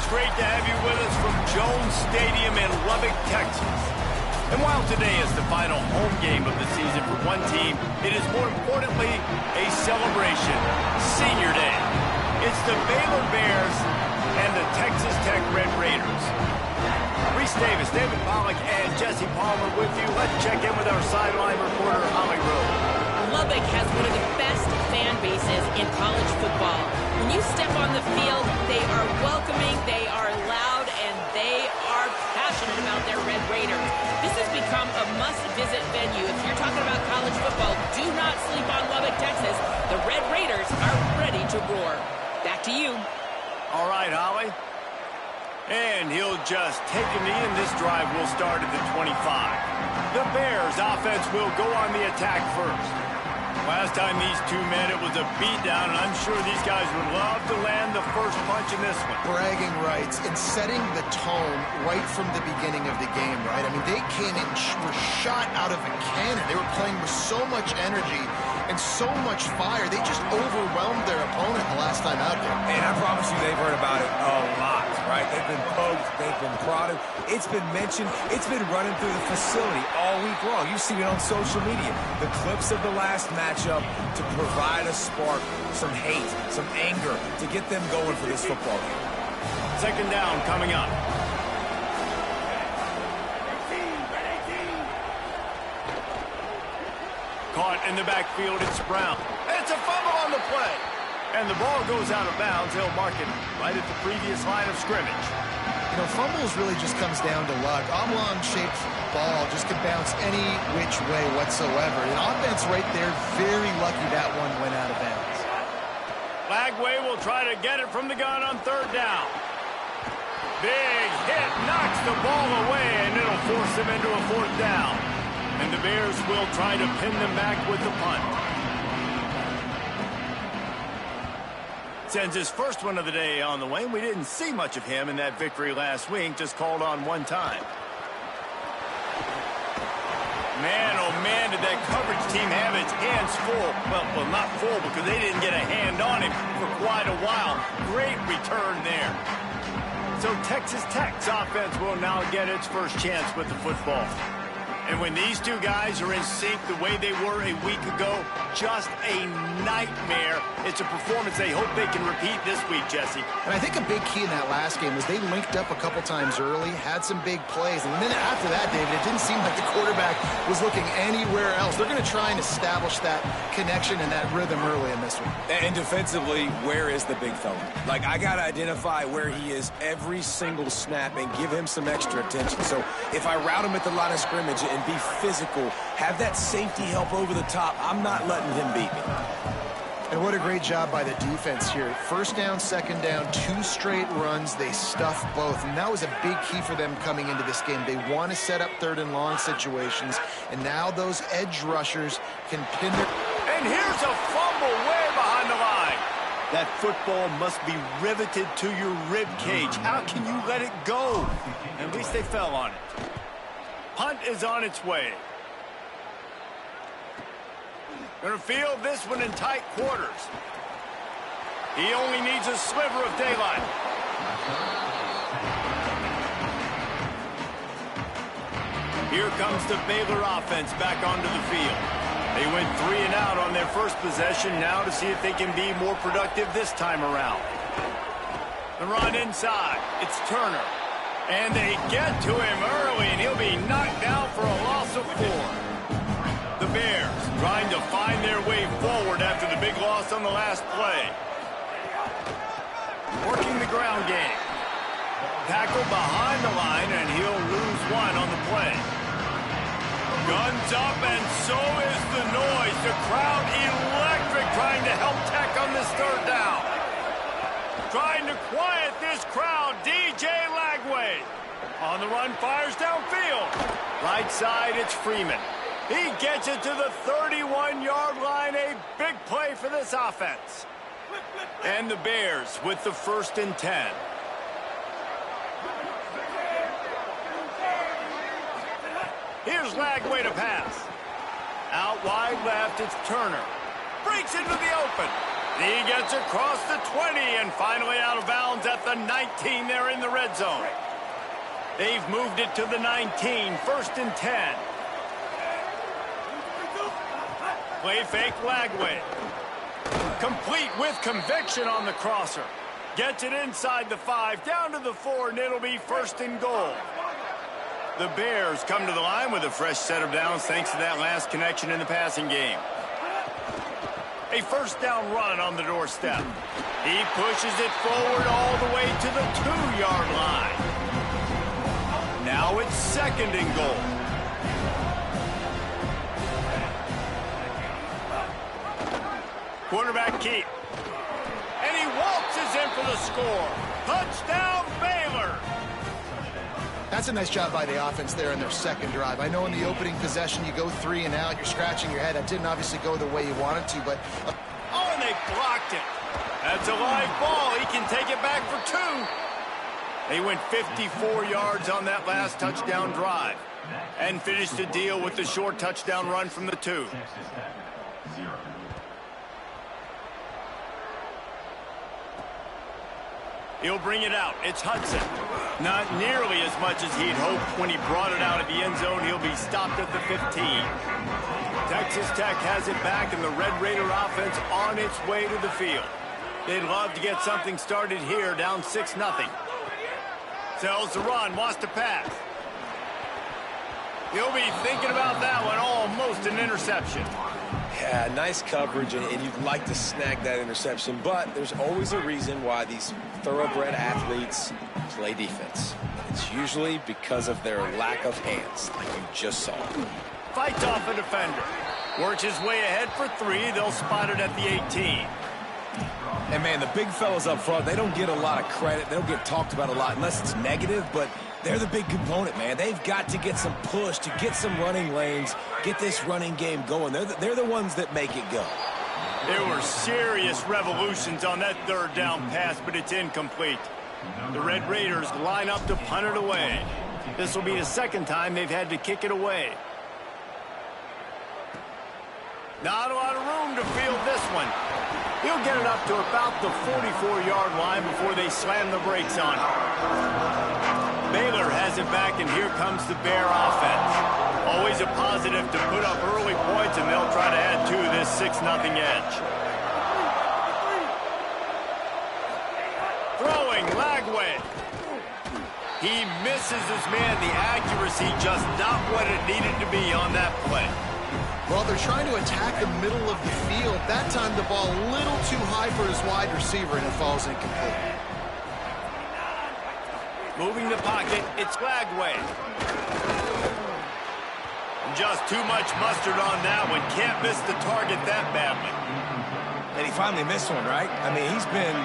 great to have you with us from Jones Stadium in Lubbock, Texas. And while today is the final home game of the season for one team, it is more importantly a celebration, Senior Day. It's the Baylor Bears and the Texas Tech Red Raiders. Reese Davis, David Pollack, and Jesse Palmer with you. Let's check in with our sideline reporter, Holly Rowe. Lubbock has one of the best fan bases in college football. When you step on the field, they are welcoming, they are loud, and they are passionate about their Red Raiders. This has become a must-visit venue. If you're talking about college football, do not sleep on Lubbock, Texas. The Red Raiders are ready to roar. Back to you. All right, Holly. And he'll just take a knee, and this drive will start at the 25. The Bears offense will go on the attack first. Last time these two met, it was a beatdown, and I'm sure these guys would love to land the first punch in this one. Bragging rights and setting the tone right from the beginning of the game, right? I mean, they came in, were shot out of a cannon. They were playing with so much energy and so much fire. They just overwhelmed their opponent the last time out there. And I promise you they've heard about it a lot, right? They've been poked, they've been prodded. It's been mentioned. It's been running through the facility all week long. You've seen it on social media. The clips of the last matchup to provide a spark, some hate, some anger, to get them going for this football game. Second down coming up. Caught in the backfield, it's Brown. It's a fumble on the play. And the ball goes out of bounds. He'll mark it right at the previous line of scrimmage. You know, fumbles really just comes down to luck. Oblong-shaped ball just could bounce any which way whatsoever. The offense right there, very lucky that one went out of bounds. Lagway will try to get it from the gun on third down. Big hit, knocks the ball away, and it'll force him into a fourth down. And the Bears will try to pin them back with the punt. Sends his first one of the day on the way. We didn't see much of him in that victory last week, just called on one time. Man, oh man, did that coverage team have its hands full. Well, not full because they didn't get a hand on him for quite a while. Great return there. So Texas Tech's offense will now get its first chance with the football. And when these two guys are in sync the way they were a week ago, just a nightmare. It's a performance they hope they can repeat this week, Jesse. And I think a big key in that last game was they linked up a couple times early, had some big plays. And then after that, David, it didn't seem like the quarterback was looking anywhere else. They're going to try and establish that connection and that rhythm early in this one. And defensively, where is the big fella? Like, I got to identify where he is every single snap and give him some extra attention. So if I route him at the line of scrimmage and be physical, have that safety help over the top, I'm not letting him beat me. And what a great job by the defense here. First down, second down, 2 straight runs. They stuffed both. And that was a big key for them coming into this game. They want to set up third and long situations. And now those edge rushers can pin their... And here's a fumble way behind the line. That football must be riveted to your rib cage. How can you let it go? At least they fell on it. Punt is on its way. Gonna field this one in tight quarters. He only needs a sliver of daylight. Here comes the Baylor offense back onto the field. They went 3 and out on their first possession, now to see if they can be more productive this time around. The run inside. It's Turner. And they get to him early, and he'll be knocked down for a loss of 4. The Bears trying to find their way forward after the big loss on the last play. Working the ground game. Tackle behind the line, and he'll lose 1 on the play. Guns up, and so is the noise. The crowd electric trying to help Tech on this third down. Trying to quiet this crowd, DJ Lagway. On the run, fires downfield. Right side, it's Freeman. He gets it to the 31-yard line. A big play for this offense. And the Bears with the 1st and 10. Here's Lagway to pass. Out wide left, it's Turner. Breaks into the open. He gets across the 20 and finally out of bounds at the 19 there in the red zone. They've moved it to the 19, 1st and 10. Play fake Lagway. Complete with conviction on the crosser. Gets it inside the 5, down to the 4, and it'll be 1st and goal. The Bears come to the line with a fresh set of downs thanks to that last connection in the passing game. A 1st down run on the doorstep. He pushes it forward all the way to the 2-yard line. Now it's 2nd and goal. Quarterback keep. And he waltzes in for the score. Touchdown, Baylor. That's a nice job by the offense there in their second drive. I know in the opening possession you go 3 and out. You're scratching your head. That didn't obviously go the way you wanted to, but... Oh, and they blocked it. That's a live ball. He can take it back for 2. They went 54 yards on that last touchdown drive and finished the deal with the short touchdown run from the 2. He'll bring it out. It's Hudson. Not nearly as much as he'd hoped when he brought it out of the end zone. He'll be stopped at the 15. Texas Tech has it back, and the Red Raider offense on its way to the field. They'd love to get something started here, down 6-0. Sells the run, wants to pass. He'll be thinking about that one, almost an interception. Yeah, nice coverage, and you'd like to snag that interception, but there's always a reason why these thoroughbred athletes play defense. It's usually because of their lack of hands, like you just saw. Fights off a defender. Works his way ahead for 3. They'll spot it at the 18. And, man, the big fellas up front, they don't get a lot of credit. They don't get talked about a lot unless it's negative, but they're the big component, man. They've got to get some push, to get some running lanes, get this running game going. They're the ones that make it go. There were serious revolutions on that 3rd down pass, but it's incomplete. The Red Raiders line up to punt it away. This will be the 2nd time they've had to kick it away. Not a lot of room to field this one. He'll get it up to about the 44-yard line before they slam the brakes on it. Baylor has it back, and here comes the Bear offense. Always a positive to put up early points, and they'll try to add to this 6-0 edge. Throwing, Lagway. He misses his man. The accuracy just not what it needed to be on that play. Well, they're trying to attack the middle of the field. That time the ball a little too high for his wide receiver, and it falls incomplete. Moving the pocket, it's Lagway. Just too much mustard on that one. Can't miss the target that badly. And he finally missed one, right? I mean, he's been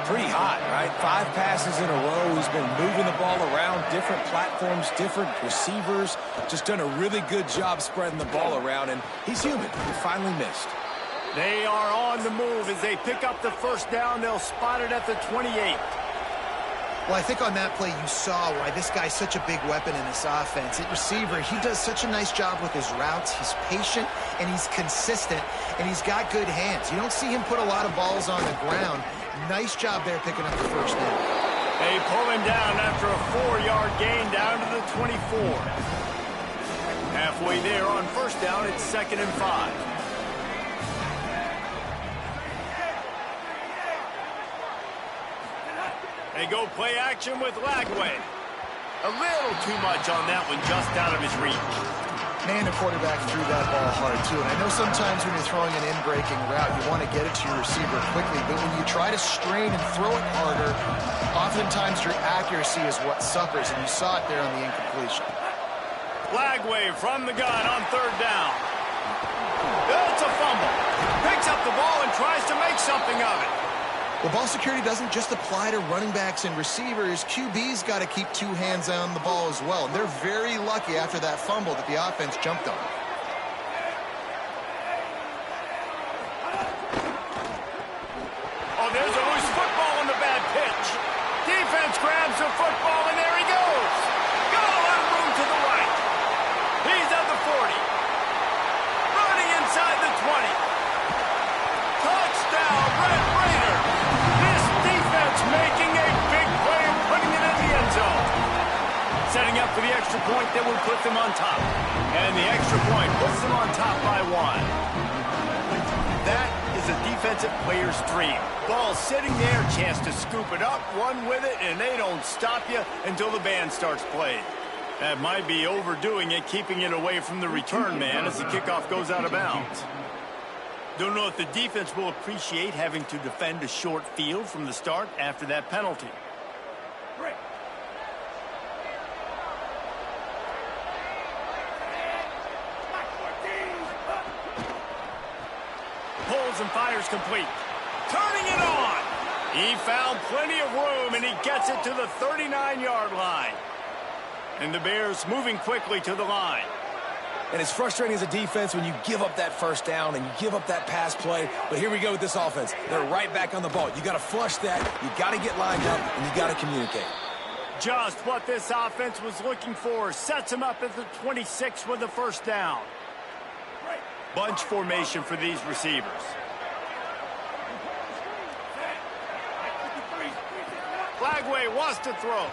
pretty hot, right? 5 passes in a row. He's been moving the ball around, different platforms, different receivers. Just done a really good job spreading the ball around, and he's human. He finally missed. They are on the move as they pick up the 1st down. They'll spot it at the 28. Well, I think on that play you saw why this guy's such a big weapon in this offense. At receiver, he does such a nice job with his routes. He's patient, and he's consistent, and he's got good hands. You don't see him put a lot of balls on the ground. Nice job there picking up the 1st down. They pull him down after a 4-yard gain down to the 24. Halfway there on 1st down, it's 2nd and 5. They go play action with Lagway. A little too much on that one, just out of his reach. Man, the quarterback threw that ball hard, too. And I know sometimes when you're throwing an in-breaking route, you want to get it to your receiver quickly. But when you try to strain and throw it harder, oftentimes your accuracy is what suffers. And you saw it there on the incompletion. Lagway from the gun on 3rd down. It's a fumble. Picks up the ball and tries to make something of it. Well, ball security doesn't just apply to running backs and receivers. QB's got to keep 2 hands on the ball as well. And they're very lucky after that fumble that the offense jumped on. Oh, there's a loose football on the bad pitch. Defense grabs the football, and there he goes. Got a lot of room to the right. He's at the 40. Running inside the 20. Touchdown, Red extra point that would put them on top. And the extra point puts them on top by 1. That is a defensive player's dream. Ball sitting there, chance to scoop it up, run with it, and they don't stop you until the band starts playing. That might be overdoing it, keeping it away from the return man as the kickoff goes out of bounds. Don't know if the defense will appreciate having to defend a short field from the start after that penalty. Pulls and fires complete. Turning it on. He found plenty of room, and he gets it to the 39-yard line. And the Bears moving quickly to the line. And it's frustrating as a defense when you give up that first down and you give up that pass play. But here we go with this offense. They're right back on the ball. You got to flush that. You got to get lined up, and you got to communicate. Just what this offense was looking for. Sets him up at the 26 with the first down. Bunch formation for these receivers. Flagway wants to throw.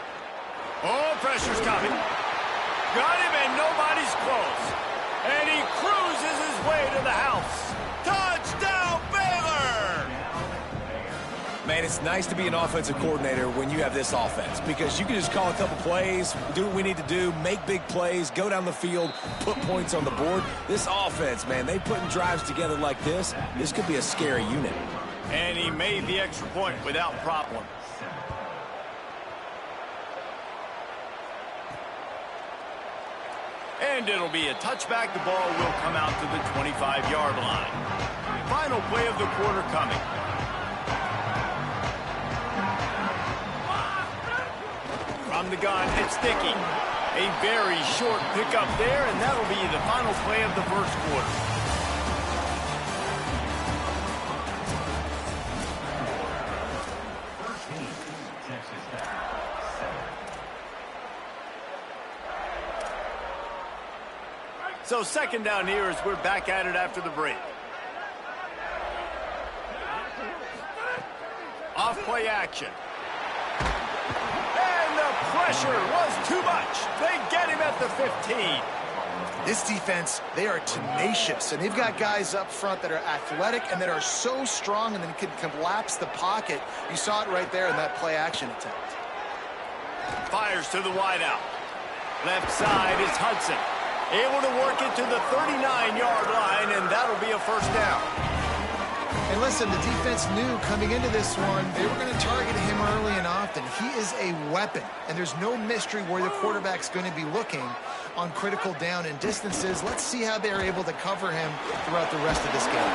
Oh, pressure's coming. Got him, and nobody's close. And he cruises his way to the house. Touchdown, Baylor! Man, it's nice to be an offensive coordinator when you have this offense because you can just call a couple plays, do what we need to do, make big plays, go down the field, put points on the board. This offense, man, they putting drives together like this. This could be a scary unit. And he made the extra point without problem. And it'll be a touchback. The ball will come out to the 25-yard line. Final play of the quarter coming. From the gun, it's Dickey. A very short pickup there, and that'll be the final play of the first quarter. So second down here as we're back at it after the break. Off play action. And the pressure was too much. They get him at the 15. This defense, they are tenacious, and they've got guys up front that are athletic and that are so strong and then can collapse the pocket. You saw it right there in that play action attempt. Fires to the wideout. Left side is Hudson. Able to work it to the 39-yard line, and that'll be a first down. And listen, the defense knew coming into this one, they were going to target him early and often. He is a weapon, and there's no mystery where the quarterback's going to be looking on critical down and distances. Let's see how they're able to cover him throughout the rest of this game.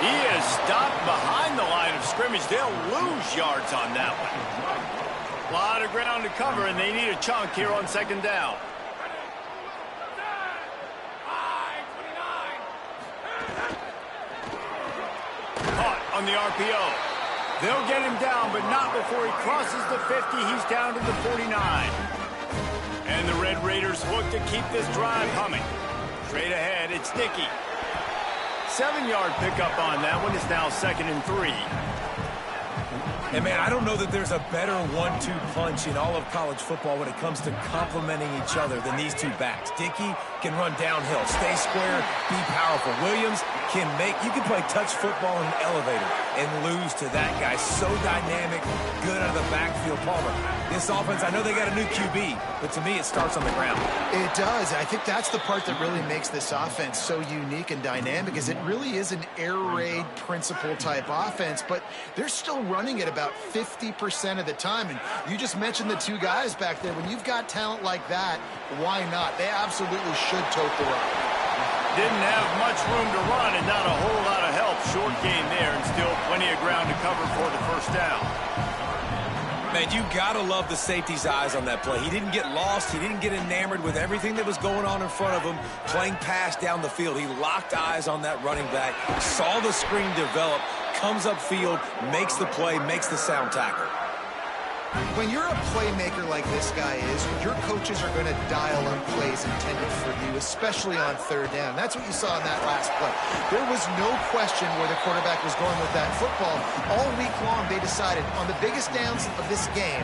He is stopped behind the line of scrimmage. They'll lose yards on that one. A lot of ground to cover, and they need a chunk here on second down. On the RPO. They'll get him down, but not before he crosses the 50. He's down to the 49. And the Red Raiders look to keep this drive humming. Straight ahead, it's Dickey. 7-yard pickup on that one. Is now 2nd and 3. And, man, I don't know that there's a better 1-2 punch in all of college football when it comes to complementing each other than these two backs. Dickey can run downhill, stay square, be powerful. Williams can you can play touch football in an elevator and lose to that guy. So dynamic, good out of the backfield. Palmer, this offense, I know they got a new QB, but to me it starts on the ground. It does. I think that's the part that really makes this offense so unique and dynamic is it really is an air raid principle type offense, but they're still running it about 50% of the time. And you just mentioned the two guys back there. When you've got talent like that, why not? They absolutely should tote the rock. Didn't have much room to run and not a whole lot of help. Short gain there and still plenty of ground to cover for the first down. Man, you got to love the safety's eyes on that play. He didn't get lost. He didn't get enamored with everything that was going on in front of him, playing pass down the field. He locked eyes on that running back, saw the screen develop, comes upfield, makes the play, makes the sound tackle. When you're a playmaker like this guy is, your coaches are going to dial up plays intended for you, especially on third down. That's what you saw in that last play. There was no question where the quarterback was going with that football. All week long, they decided on the biggest downs of this game,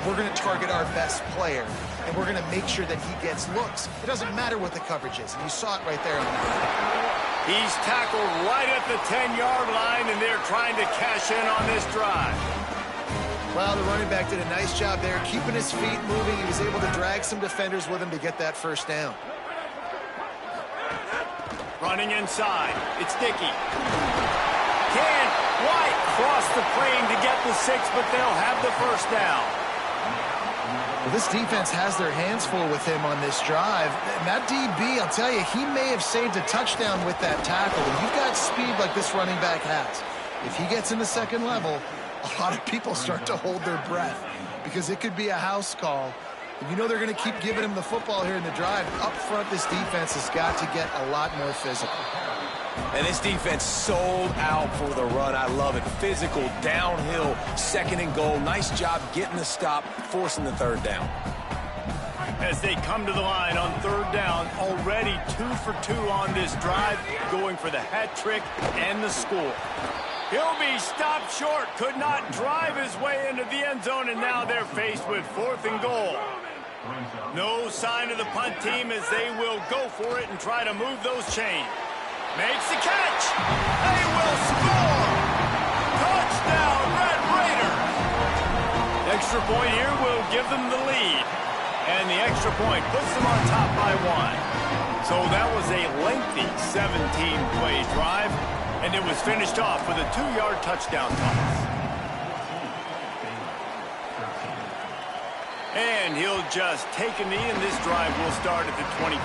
we're going to target our best player, and we're going to make sure that he gets looks. It doesn't matter what the coverage is, and you saw it right there on the play. He's tackled right at the 10-yard line, and they're trying to cash in on this drive. Well, the running back did a nice job there, keeping his feet moving. He was able to drag some defenders with him to get that first down. Running inside. It's Dickey. Can't quite cross the plane to get the 6, but they'll have the first down. Well, this defense has their hands full with him on this drive. And that DB, I'll tell you, he may have saved a touchdown with that tackle. When you've got speed like this running back has, if he gets in the second level, a lot of people start to hold their breath because it could be a house call. And you know they're going to keep giving him the football here in the drive. Up front, this defense has got to get a lot more physical. And this defense sold out for the run. I love it. Physical, downhill, second and goal. Nice job getting the stop, forcing the third down. As they come to the line on third down, already 2 for 2 on this drive, going for the hat trick and the score. He'll be stopped short, could not drive his way into the end zone, and now they're faced with 4th and goal. No sign of the punt team as they will go for it and try to move those chains. Makes the catch. They will score. Touchdown, Red Raiders. Extra point here will give them the lead. And the extra point puts them on top by 1. So that was a lengthy 17-play drive. And it was finished off with a 2-yard touchdown toss. And he'll just take a knee, and this drive will start at the 25.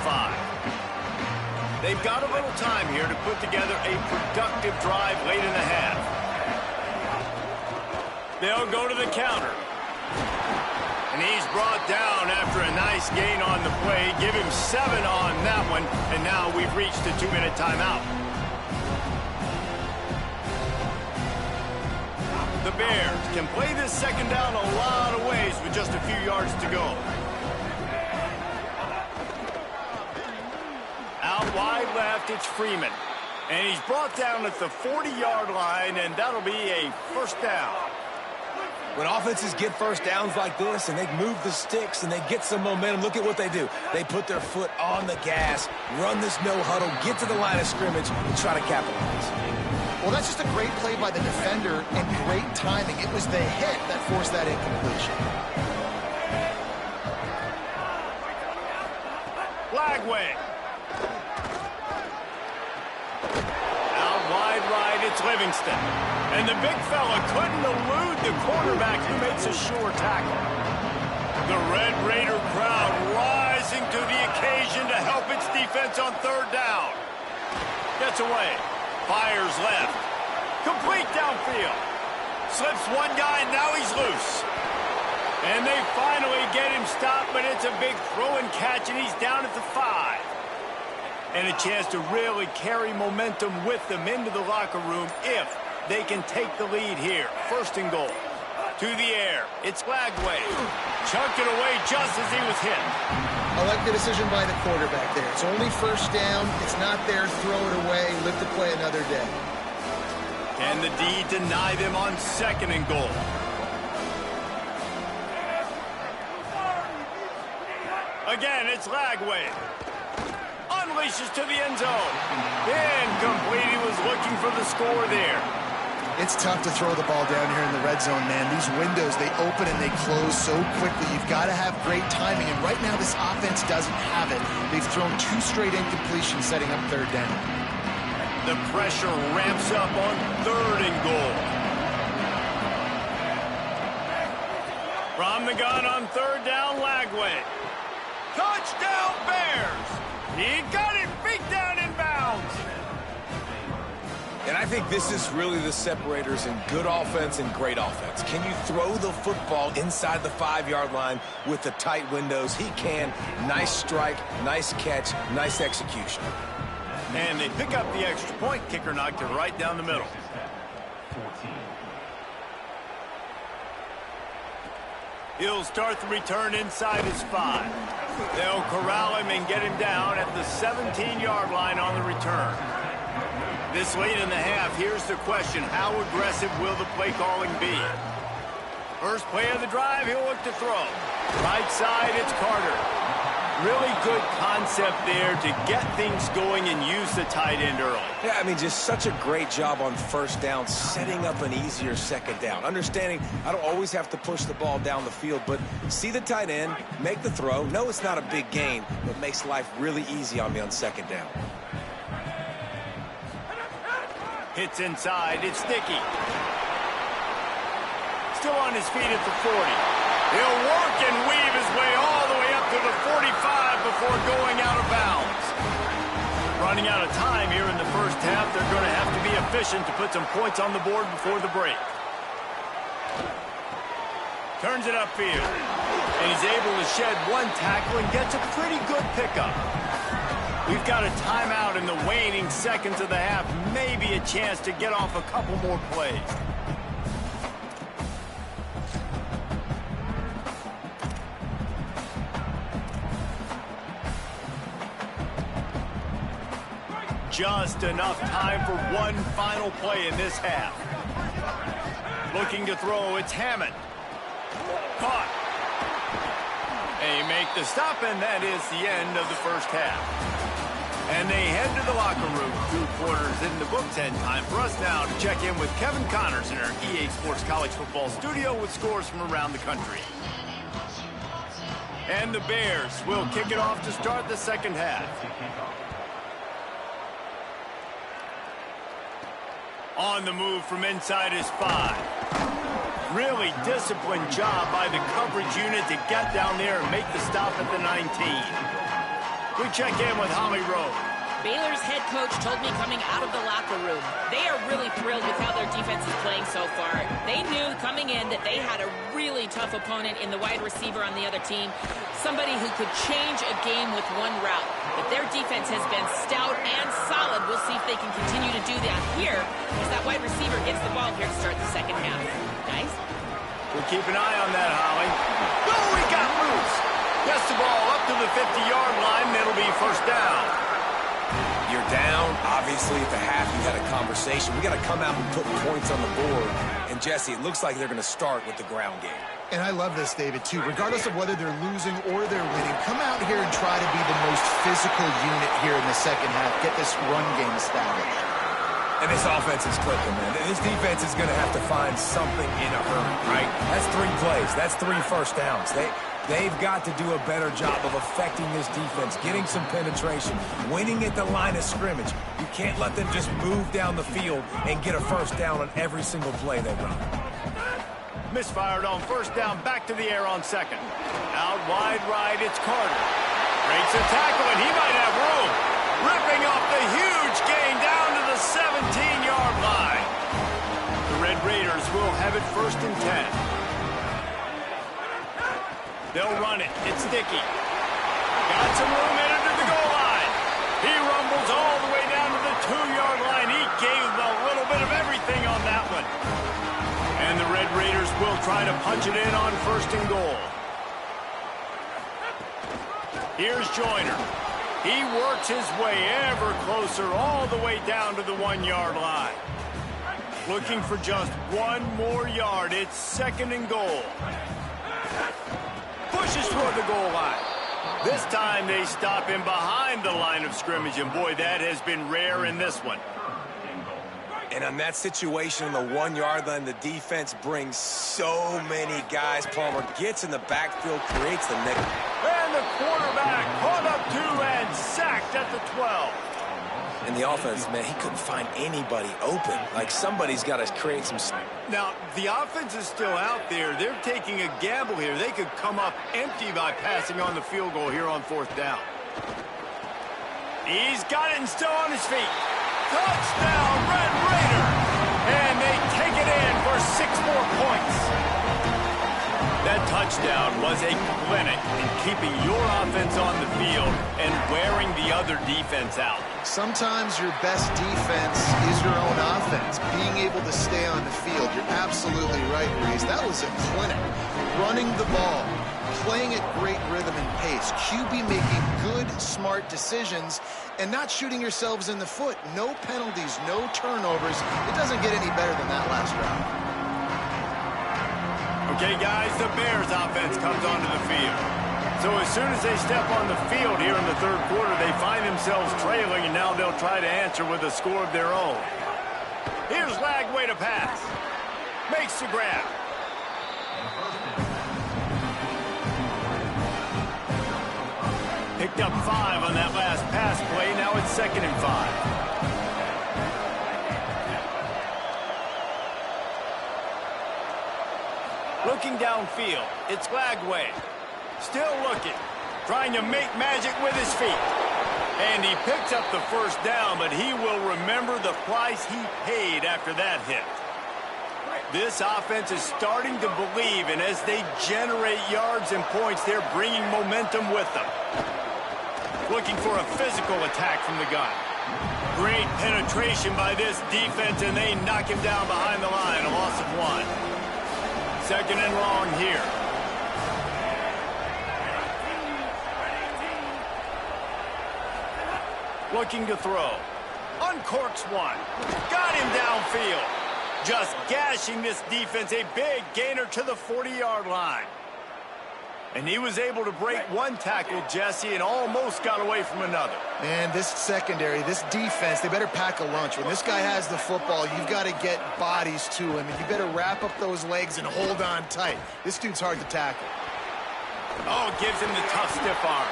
They've got a little time here to put together a productive drive late in the half. They'll go to the counter. And he's brought down after a nice gain on the play. Give him 7 on that one, and now we've reached a 2-minute timeout. The Bears can play this second down a lot of ways with just a few yards to go. Out wide left, it's Freeman. And he's brought down at the 40-yard line, and that'll be a first down. When offenses get first downs like this and they move the sticks and they get some momentum, look at what they do. They put their foot on the gas, run this no-huddle, get to the line of scrimmage, and try to capitalize. Well, that's just a great play by the defender and great timing. It was the hit that forced that incompletion. Flagway. Out wide right, it's Livingston. And the big fella couldn't elude the quarterback who makes a sure tackle. The Red Raider crowd rising to the occasion to help its defense on third down. Gets away. Fires left. Complete downfield. Slips one guy, and now he's loose. And they finally get him stopped, but it's a big throw and catch, and he's down at the 5. And a chance to really carry momentum with them into the locker room if they can take the lead here. First and goal. To the air. It's Flagway. Chunked it away just as he was hit. I like the decision by the quarterback there. It's only first down. It's not there. Throw it away. Live to play another day. Can the D deny them on second and goal? Again, it's Flagway. Unleashes to the end zone. Incomplete. He was looking for the score there. It's tough to throw the ball down here in the red zone, man. These windows, they open and they close so quickly. You've got to have great timing, and right now this offense doesn't have it. They've thrown 2 straight incompletions setting up third down. The pressure ramps up on third and goal. From the gun on third down, Flagway. Touchdown, Bears! He got it, feet down in bounds. And I think this is really the separators in good offense and great offense. Can you throw the football inside the 5-yard line with the tight windows? He can. Nice strike, nice catch, nice execution. And they pick up the extra point. Kicker knocked it right down the middle. He'll start the return inside his 5. They'll corral him and get him down at the 17-yard line on the return. This late in the half, here's the question. How aggressive will the play calling be? First play of the drive, he'll look to throw. Right side, it's Carter. Really good concept there to get things going and use the tight end early. Yeah, I mean, just such a great job on first down, setting up an easier second down. Understanding I don't always have to push the ball down the field, but see the tight end, make the throw. No, it's not a big gain, but makes life really easy on me on second down. Hits inside, it's Dickey. Still on his feet at the 40. He'll work and weave his way all the way up to the 45 before going out of bounds. Running out of time here in the first half, they're going to have to be efficient to put some points on the board before the break. Turns it upfield. And he's able to shed one tackle and gets a pretty good pickup. We've got a timeout in the waning seconds of the half. Maybe a chance to get off a couple more plays. Just enough time for one final play in this half. Looking to throw, it's Hammond. Caught. They make the stop, and that is the end of the first half. And they head to the locker room. 2 quarters in the books, and time for us now to check in with Kevin Connors in our EA Sports College Football studio with scores from around the country. And the Bears will kick it off to start the second half. On the move from inside his 5. Really disciplined job by the coverage unit to get down there and make the stop at the 19. We check in with Holly Rowe. Baylor's head coach told me coming out of the locker room, they are really thrilled with how their defense is playing so far. They knew coming in that they had a really tough opponent in the wide receiver on the other team, somebody who could change a game with one route. But their defense has been stout and solid. We'll see if they can continue to do that here as that wide receiver gets the ball here to start the second half. Guys? We'll keep an eye on that, Holly. Oh, he got loose. Gets the ball up to the 50-yard line, and it'll be first down. You're down. Obviously, at the half, you had a conversation. We got to come out and put points on the board. And, Jesse, it looks like they're going to start with the ground game. And I love this, David, too. Regardless of whether they're losing or they're winning, come out here and try to be the most physical unit here in the second half. Get this run game established. And this offense is clicking, man. This defense is going to have to find something in a hurry, right? That's 3 plays. That's 3 first downs. They've got to do a better job of affecting this defense, getting some penetration, winning at the line of scrimmage. You can't let them just move down the field and get a first down on every single play they run. Misfired on first down, back to the air on second. Out wide right, it's Carter. Breaks a tackle, and he might have room. Ripping off the huge gain down to the 17-yard line. The Red Raiders will have it first and 10. They'll run it. It's Dickey. Got some room in under the goal line. He rumbles all the way down to the 2-yard line. He gave a little bit of everything on that one. And the Red Raiders will try to punch it in on first and goal. Here's Joyner. He works his way ever closer all the way down to the 1-yard line. Looking for just 1 more yard. It's second and goal. Pushes toward the goal line. This time they stop him behind the line of scrimmage, and boy, that has been rare in this one. And on that situation, the 1-yard line, the defense brings so many guys. Palmer gets in the backfield, creates the nickel. And the quarterback caught up 2 and sacked at the 12. And the offense, man, he couldn't find anybody open. Like, somebody's got to create some... Now, the offense is still out there. They're taking a gamble here. They could come up empty by passing on the field goal here on fourth down. He's got it and still on his feet. Touchdown, Red Raider! And they take it in for 6 more points. That touchdown was a clinic in keeping your offense on the field and wearing the other defense out. Sometimes your best defense is your own offense. Being able to stay on the field, you're absolutely right, Reese. That was a clinic. Running the ball, playing at great rhythm and pace. QB making good, smart decisions and not shooting yourselves in the foot. No penalties, no turnovers. It doesn't get any better than that last drive. Okay, guys, the Bears offense comes onto the field. So as soon as they step on the field here in the third quarter, they find themselves trailing, and now they'll try to answer with a score of their own. Here's Lagway to pass. Makes the grab. Picked up 5 on that last pass play. Now it's 2nd and 5. Looking downfield, it's Lagway. Still looking, trying to make magic with his feet. And he picks up the first down, but he will remember the price he paid after that hit. This offense is starting to believe, and as they generate yards and points, they're bringing momentum with them. Looking for a physical attack from the gun. Great penetration by this defense, and they knock him down behind the line, a loss of 1. 2nd and long here. Looking to throw. Uncorks one. Got him downfield. Just gashing this defense. A big gainer to the 40-yard line. And he was able to break one tackle, Jesse, and almost got away from another. Man, this secondary, this defense, they better pack a lunch. When this guy has the football, you've got to get bodies to him, and you better wrap up those legs and hold on tight. This dude's hard to tackle. Oh, gives him the tough, stiff arm.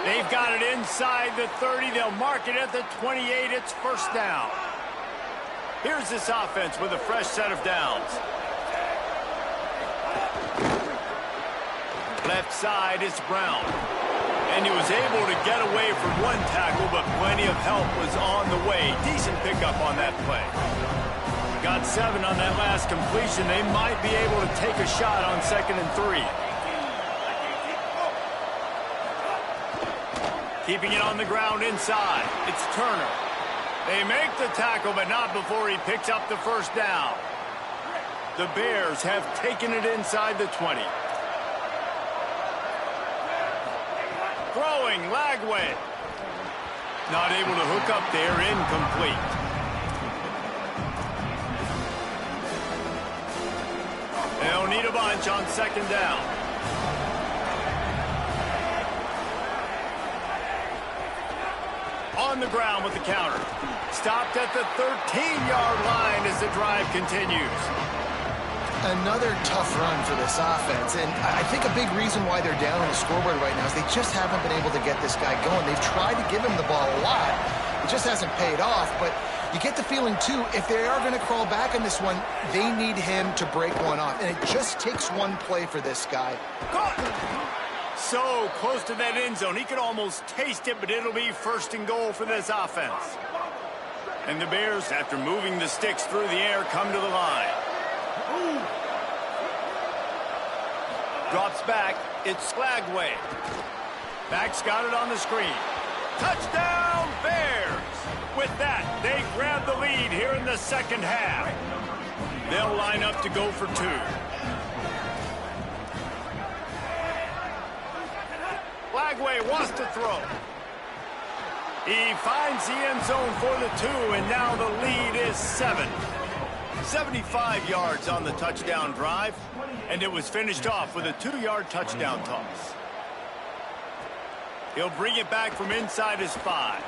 They've got it inside the 30. They'll mark it at the 28. It's first down. Here's this offense with a fresh set of downs. Left side, it's Brown. And he was able to get away from one tackle, but plenty of help was on the way. Decent pickup on that play. Got 7 on that last completion. They might be able to take a shot on 2nd and 3. Keeping it on the ground inside. It's Turner. They make the tackle, but not before he picks up the first down. The Bears have taken it inside the 20. Throwing, Lagway. Not able to hook up there, incomplete. They'll need a bunch on 2nd down. On the ground with the counter. Stopped at the 13-yard line as the drive continues. Another tough run for this offense, and I think a big reason why they're down on the scoreboard right now is they just haven't been able to get this guy going. They've tried to give him the ball a lot. It just hasn't paid off, but you get the feeling, too, if they are going to crawl back in this one, they need him to break one off, and it just takes one play for this guy. Caught. So close to that end zone. He could almost taste it, but it'll be 1st and goal for this offense. And the Bears, after moving the sticks through the air, come to the line. Drops back. It's Lagway. Back's got it on the screen. Touchdown, Bears! With that, they grab the lead here in the 2nd half. They'll line up to go for 2. Lagway wants to throw. He finds the end zone for the 2, and now the lead is 7. 75 yards on the touchdown drive, and it was finished off with a 2-yard touchdown toss. He'll bring it back from inside his 5.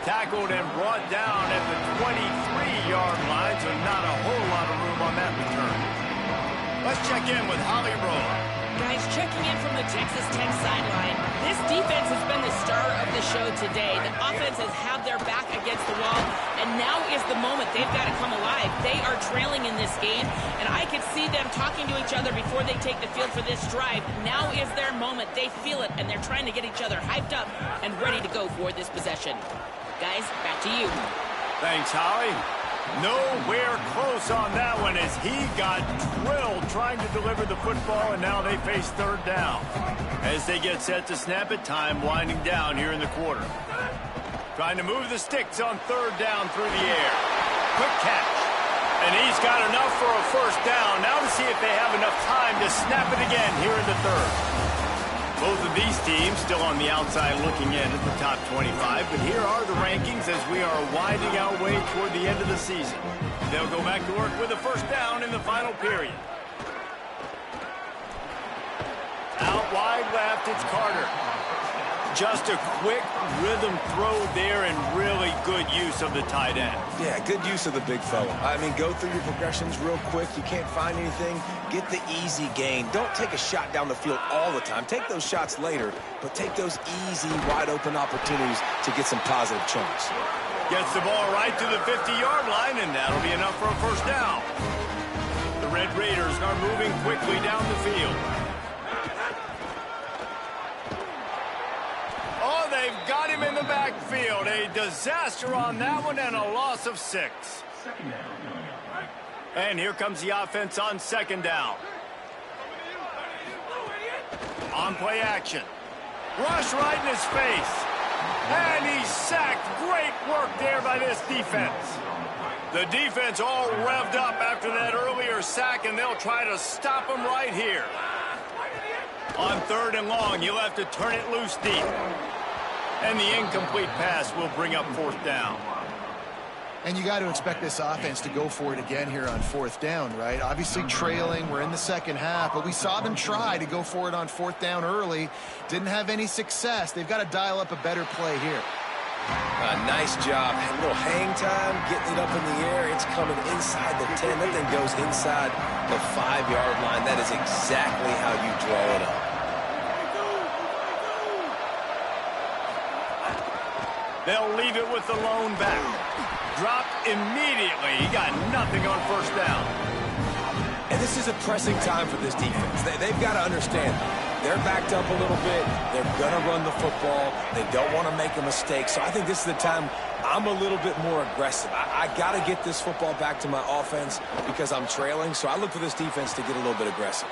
Tackled and brought down at the 23-yard line, so not a whole lot of room on that return. Let's check in with Holly Rowe. Guys, checking in from the Texas Tech sideline. This defense has been the star of the show today. The offense has had their back against the wall, and now is the moment they've got to come alive. They are trailing in this game, and I could see them talking to each other before they take the field for this drive. Now is their moment. They feel it, and they're trying to get each other hyped up and ready to go for this possession. Guys, back to you. Thanks, Holly. Nowhere close on that one as he got drilled trying to deliver the football, and now they face third down. As they get set to snap it, time winding down here in the quarter. Trying to move the sticks on third down through the air. Quick catch. And he's got enough for a first down. Now to see if they have enough time to snap it again here in the third. Both of these teams still on the outside looking in at the top 25, but here are the rankings as we are winding our way toward the end of the season. They'll go back to work with a first down in the final period. Out wide left, it's Carter. Just a quick rhythm throw there and really good use of the tight end. Yeah, good use of the big fella. I mean, go through your progressions real quick. You can't find anything. Get the easy gain. Don't take a shot down the field all the time. Take those shots later, but take those easy, wide-open opportunities to get some positive chunks. Gets the ball right to the 50-yard line, and that'll be enough for a first down. The Red Raiders are moving quickly down the field. Oh, they've got him in the backfield. A disaster on that one and a loss of 6. And here comes the offense on second down. On play action. Rush right in his face. And he's sacked. Great work there by this defense. The defense all revved up after that earlier sack, and they'll try to stop him right here. On third and long, he'll have to turn it loose deep. And the incomplete pass will bring up fourth down. And you got to expect this offense to go for it again here on fourth down, right? Obviously trailing, we're in the second half, but we saw them try to go for it on fourth down early. Didn't have any success. They've got to dial up a better play here. Nice job. A little hang time, getting it up in the air. It's coming inside the 10. That thing goes inside the 5-yard line. That is exactly how you draw it up. They'll leave it with the lone back. Dropped immediately. He got nothing on first down. And this is a pressing time for this defense. They've got to understand. They're backed up a little bit. They're going to run the football. They don't want to make a mistake. So I think this is the time I'm a little bit more aggressive. I got to get this football back to my offense because I'm trailing. So I look for this defense to get a little bit aggressive.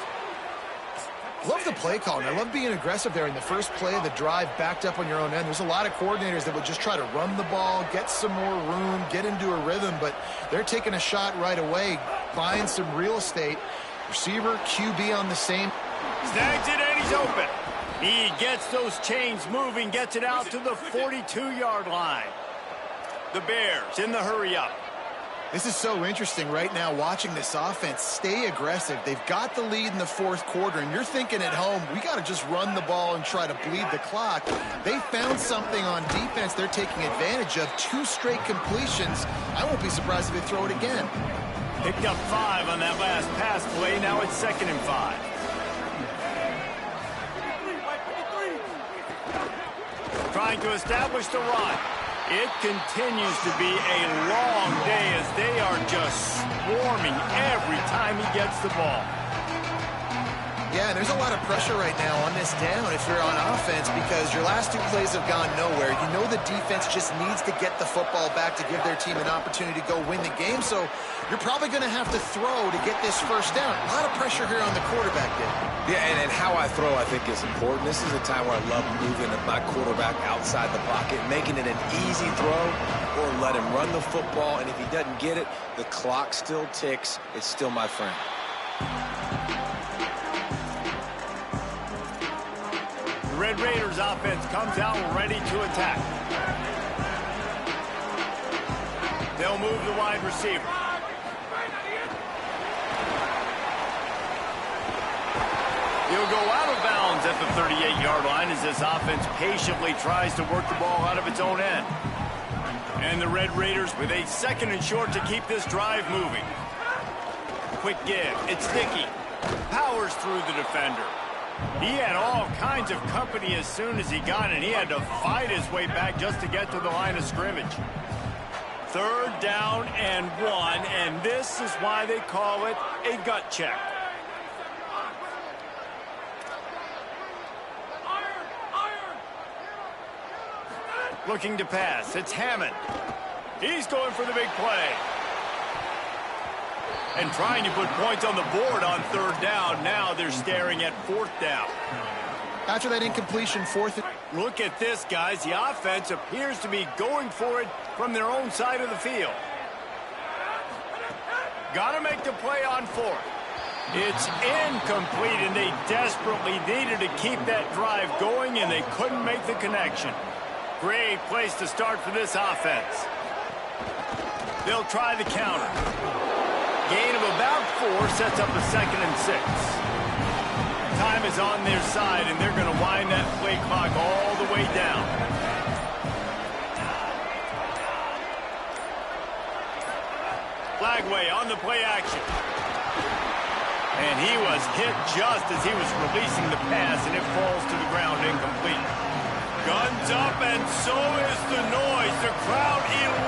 Love the play call, and I love being aggressive there in the first play of the drive, backed up on your own end. There's a lot of coordinators that would just try to run the ball, get some more room, get into a rhythm, but they're taking a shot right away, buying some real estate. Receiver, QB on the same. Snags it, and he's open. He gets those chains moving, gets it out to the 42-yard line. The Bears in the hurry-up. This is so interesting right now watching this offense stay aggressive. They've got the lead in the fourth quarter, and you're thinking at home, we got to just run the ball and try to bleed the clock. They found something on defense they're taking advantage of. 2 straight completions. I won't be surprised if they throw it again. Picked up 5 on that last pass play. Now it's 2nd and 5. Trying to establish the run. It continues to be a long day as they are just swarming every time he gets the ball. Yeah, there's a lot of pressure right now on this down if you're on offense because your last 2 plays have gone nowhere. You know the defense just needs to get the football back to give their team an opportunity to go win the game, so you're probably going to have to throw to get this first down. A lot of pressure here on the quarterback, Dave. Yeah, and how I throw, I think, is important. This is a time where I love moving my quarterback outside the pocket, making it an easy throw, or let him run the football, and if he doesn't get it, the clock still ticks. It's still my friend. The Red Raiders offense comes out ready to attack. They'll move the wide receiver. He'll go out of bounds at the 38-yard line as this offense patiently tries to work the ball out of its own end. And the Red Raiders with a 2nd and short to keep this drive moving. Quick give. It's Nicky. Powers through the defender. He had all kinds of company as soon as he got it. He had to fight his way back just to get to the line of scrimmage. 3rd down and 1, and this is why they call it a gut check. Looking to pass. It's Hammond. He's going for the big play. and trying to put points on the board on third down. Now they're staring at fourth down. After that incompletion, fourth. Look at this, guys. The offense appears to be going for it from their own side of the field. Got to make the play on fourth. It's incomplete, and they desperately needed to keep that drive going, and they couldn't make the connection. Great place to start for this offense. They'll try the counter. Gain of about 4 sets up a 2nd and 6. Time is on their side, and they're going to wind that play clock all the way down. Flagway on the play action. And he was hit just as he was releasing the pass, and it falls to the ground incomplete. Guns up, and so is the noise. The crowd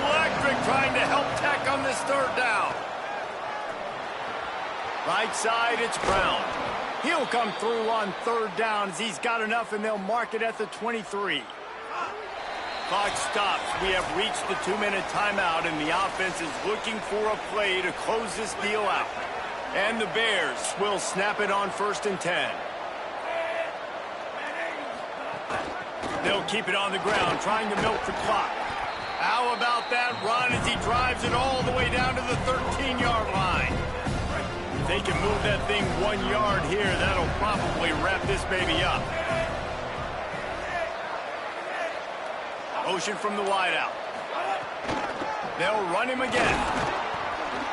electric, trying to help Tech on this third down. Right side, it's Brown. He'll come through on third down as he's got enough, and they'll mark it at the 23. Clock stops. We have reached the 2-minute timeout, and the offense is looking for a play to close this deal out. And the Bears will snap it on 1st and 10. They'll keep it on the ground, trying to milk the clock. How about that run as he drives it all the way down to the 13-yard line? If they can move that thing 1 yard here, that'll probably wrap this baby up. Motion from the wideout. They'll run him again.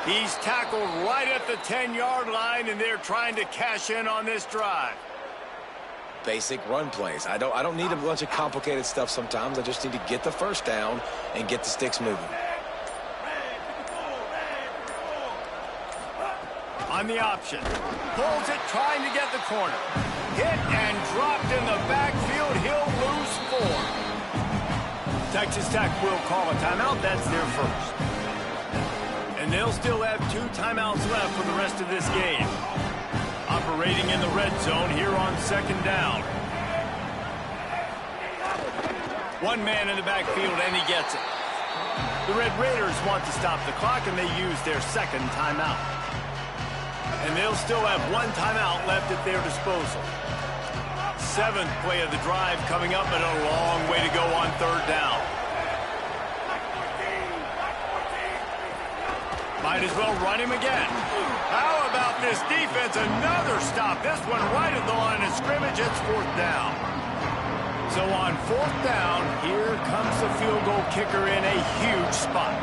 He's tackled right at the 10-yard line, and they're trying to cash in on this drive. Basic run plays. I don't need a bunch of complicated stuff sometimes. I just need to get the first down and get the sticks moving. On the option. Pulls it, trying to get the corner. Hit and dropped in the backfield. He'll lose 4. Texas Tech will call a timeout. That's their first. And they'll still have 2 timeouts left for the rest of this game. Operating in the red zone here on 2nd down. 1 man in the backfield, and he gets it. The Red Raiders want to stop the clock, and they use their 2nd timeout. And they'll still have 1 timeout left at their disposal. 7th play of the drive coming up, and a long way to go on 3rd down. Might as well run him again. How about this defense? Another stop. This one right at the line of scrimmage. It's 4th down. So on 4th down, here comes the field goal kicker in a huge spot.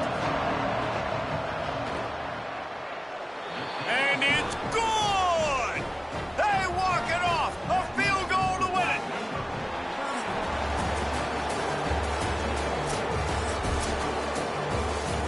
And it's good!